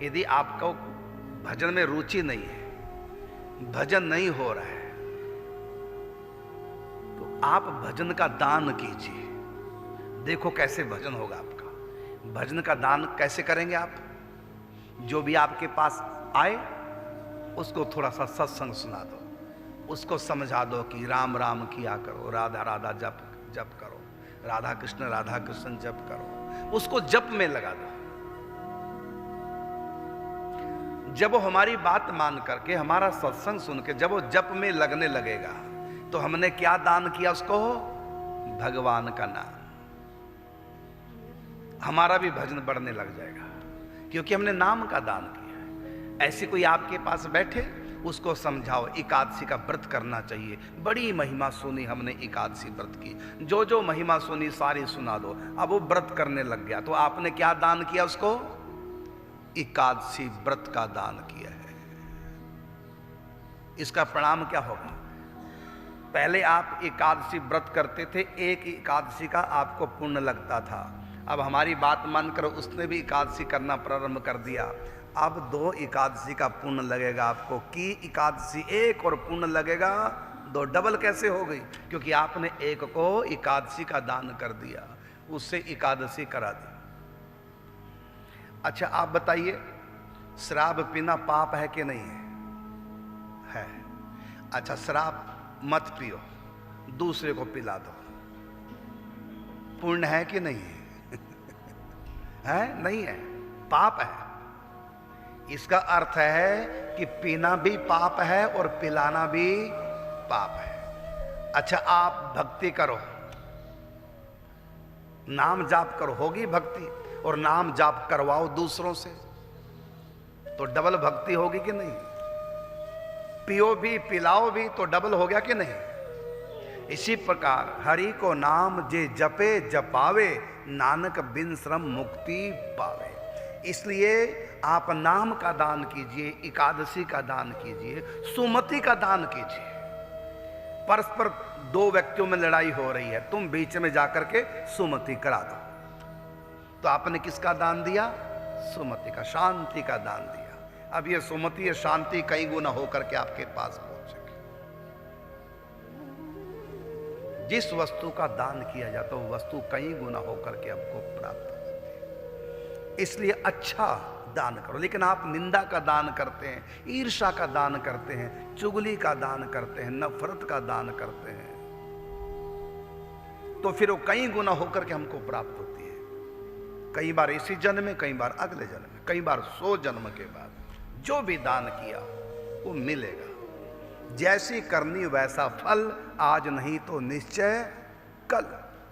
यदि आपको भजन में रुचि नहीं है, भजन नहीं हो रहा है, तो आप भजन का दान कीजिए। देखो कैसे भजन होगा आपका। भजन का दान कैसे करेंगे आप? जो भी आपके पास आए उसको थोड़ा सा सत्संग सुना दो, उसको समझा दो कि राम राम किया करो, राधा राधा जप जप करो, राधा कृष्ण जप करो, उसको जप में लगा दो। जब वो हमारी बात मान करके, हमारा सत्संग सुन के जब वो जप में लगने लगेगा, तो हमने क्या दान किया उसको? भगवान का नाम। हमारा भी भजन बढ़ने लग जाएगा, क्योंकि हमने नाम का दान किया है। ऐसे कोई आपके पास बैठे, उसको समझाओ एकादशी का व्रत करना चाहिए। बड़ी महिमा सुनी हमने एकादशी व्रत की, जो जो महिमा सुनी सारी सुना दो। अब वो व्रत करने लग गया, तो आपने क्या दान किया उसको? एकादशी व्रत का दान किया है। इसका परिणाम क्या होगा? पहले आप एकादशी व्रत करते थे, एक एकादशी का आपको पुण्य लगता था। अब हमारी बात मानकर उसने भी एकादशी करना प्रारंभ कर दिया। अब 2 एकादशी का पुण्य लगेगा आपको। की एकादशी एक और पुण्य लगेगा 2, डबल कैसे हो गई? क्योंकि आपने एक को एकादशी का दान कर दिया, उससे एकादशी करा दी। अच्छा आप बताइए, शराब पीना पाप है कि नहीं है? है। अच्छा शराब मत पियो, दूसरे को पिला दो, पुण्य है कि नहीं है? है? नहीं है, पाप है। इसका अर्थ है कि पीना भी पाप है और पिलाना भी पाप है। अच्छा आप भक्ति करो, नाम जाप करो, होगी भक्ति, और नाम जाप करवाओ दूसरों से, तो डबल भक्ति होगी कि नहीं? पियो भी पिलाओ भी तो डबल हो गया कि नहीं? इसी प्रकार हरि को नाम जे जपे जपावे, नानक बिन श्रम मुक्ति पावे। इसलिए आप नाम का दान कीजिए, एकादशी का दान कीजिए, सुमति का दान कीजिए। परस्पर 2 व्यक्तियों में लड़ाई हो रही है, तुम बीच में जाकर के सुमति करा दो, तो आपने किसका दान दिया? सुमति का, शांति का दान दिया। अब ये सुमति शांति कई गुना होकर के आपके पास पहुंचेगी। जिस वस्तु का दान किया जाता है वो वस्तु कई गुना होकर के आपको प्राप्त होती है। इसलिए अच्छा दान करो। लेकिन आप निंदा का दान करते हैं, ईर्ष्या का दान करते हैं, चुगली का दान करते हैं, नफरत का दान करते हैं, तो फिर वो कई गुना होकर के हमको प्राप्त होती है। कई बार इसी जन्म में, कई बार अगले जन्म में, कई बार 100 जन्म के बाद जो भी दान किया वो मिलेगा। जैसी करनी वैसा फल, आज नहीं तो निश्चय कल।